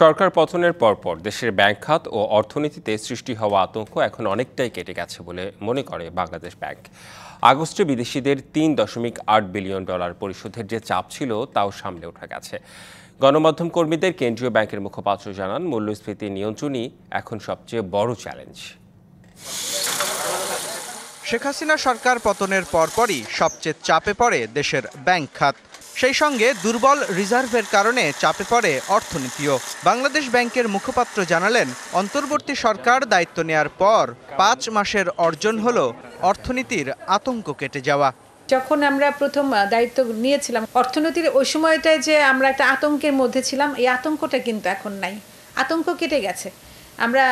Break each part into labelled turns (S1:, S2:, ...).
S1: সরকার পতনের পরপর দেশের ব্যাংক খাত ও অর্থনীতিতে সৃষ্টি হওয়া আতঙ্ক এখন অনেকটাই কেটে গেছে বলে মনে করে বাংলাদেশ ব্যাংক। আগস্টে বিদেশিদের $3.8 বিলিয়ন পরিশোধের যে চাপ ছিল তাও সামলে ওঠা গেছে। গণমাধ্যম কর্মীদের কেন্দ্রীয় ব্যাংকের মুখপাত্র জানান, মূল্যস্ফীতি নিয়ন্ত্রণই এখন সবচেয়ে বড় চ্যালেঞ্জ।
S2: শেখ হাসিনা সরকার পতনের পরপরই সবচেয়ে চাপে পড়ে দেশের ব্যাংক খাত। সেই সঙ্গে দুর্বল রিজার্ভের কারণে চাপে পড়ে অর্থনীতিও। বাংলাদেশ ব্যাংকের মুখপাত্র জানালেন, অন্তর্বর্তী সরকার দায়িত্ব নেয়ার পর 5 মাসের অর্জন হলো অর্থনীতির আতঙ্ক কেটে যাওয়া।
S3: যখন আমরা প্রথম দায়িত্ব নিয়েছিলাম অর্থনীতির, ওই সময়টায় যে আমরা একটা আতঙ্কের মধ্যে ছিলাম, এই আতঙ্কটা কিন্তু এখন নাই। আতঙ্ক কেটে গেছে। আমরা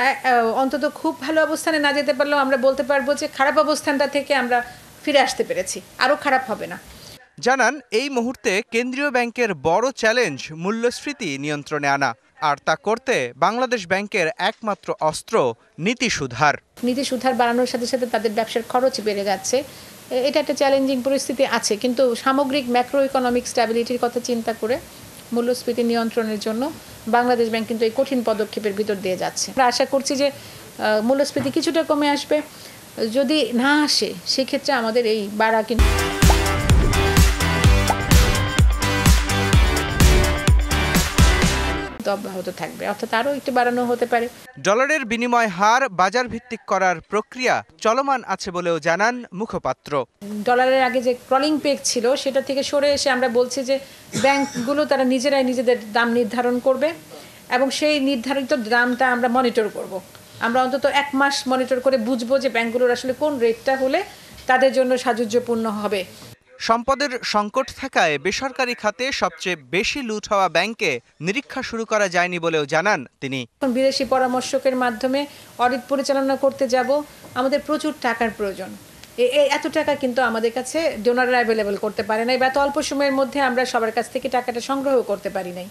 S3: অন্তত খুব ভালো অবস্থানে না যেতে পারলেও আমরা বলতে পারবো যে খারাপ অবস্থানটা থেকে আমরা ফিরে আসতে পেরেছি, আরও খারাপ হবে না।
S2: জানান, এই মুহূর্তে কেন্দ্রীয় ব্যাংকের বড় চ্যালেঞ্জ মূল্যস্ফীতি নিয়ন্ত্রণে আনা, আর তা করতে বাংলাদেশ ব্যাংকের একমাত্র অস্ত্র নীতি সুধার।
S3: নীতি সুধার বাড়ানোর সাথে সাথে তাদের ব্যবসার খরচ বেড়ে যাচ্ছে। এটা একটা চ্যালেঞ্জিং পরিস্থিতি আছে, কিন্তু সামগ্রিক ম্যাক্রো ইকোনমিক স্ট্যাবিলিটির কথা চিন্তা করে মূল্যস্ফীতি নিয়ন্ত্রণের জন্য বাংলাদেশ ব্যাংক কিন্তু এই কঠিন পদক্ষেপের ভিতর দিয়ে যাচ্ছে। আমরা আশা করছি যে মূল্যস্ফীতি কিছুটা কমে আসবে। যদি না আসে সেক্ষেত্রে আমাদের এই বাড়া কিন্তু অব্যাহত থাকবে, অর্থাৎ আরও একটু বাড়ানো হতে পারে।
S2: ডলারের বিনিময় হার বাজার ভিত্তিক করার প্রক্রিয়া চলমান আছে বলেও জানান মুখপাত্র।
S3: ডলারের আগে যে ক্রলিং পেগ ছিল সেটা থেকে সরে এসে আমরা বলছি যে ব্যাংকগুলো তারা নিজেরাই নিজেদের দাম নির্ধারণ করবে এবং সেই নির্ধারিত দামটা আমরা মনিটর করব। আমরা অন্তত 1 মাস মনিটর করে বুঝবো যে ব্যাংকগুলোর আসলে কোন রেটটা হলে তাদের জন্য সাহায্যপূর্ণ হবে।
S2: সম্পদের সংকট থাকায় বেসরকারি খাতে সবচেয়ে বেশি লুট হওয়া ব্যাংকে নিরীক্ষা শুরু করা যায়নি বলেও জানান তিনি।
S3: বিদেশি পরামর্শকের মাধ্যমে অডিট পরিচালনা করতে যাব, আমাদের প্রচুর টাকার প্রয়োজন। এত টাকা কিন্তু আমাদের কাছে ডোনাররা অ্যাভেলেবল করতে পারে নাই, বা এত অল্প সময়ের মধ্যে আমরা সবার কাছ থেকে টাকাটা সংগ্রহ করতে পারি নাই।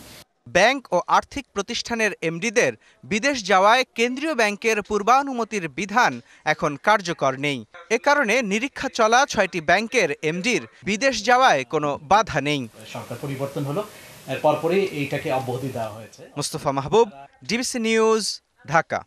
S2: ব্যাংক ও আর্থিক প্রতিষ্ঠানের এমডিদের বিদেশ যাওয়ায় কেন্দ্রীয় ব্যাংকের পূর্বানুমতির বিধান এখন কার্যকর নেই। এ কারণে নিরীক্ষা চলা 6টি ব্যাংকের এমডির বিদেশ যাওয়ায় কোনো বাধা নেই।
S4: সরকার পরিবর্তন হলো, এর পরপরই এইটাকে অব্যাহতি দেওয়া হয়েছে।
S2: মুস্তফা মাহবুব, ডিবিসি নিউজ, ঢাকা।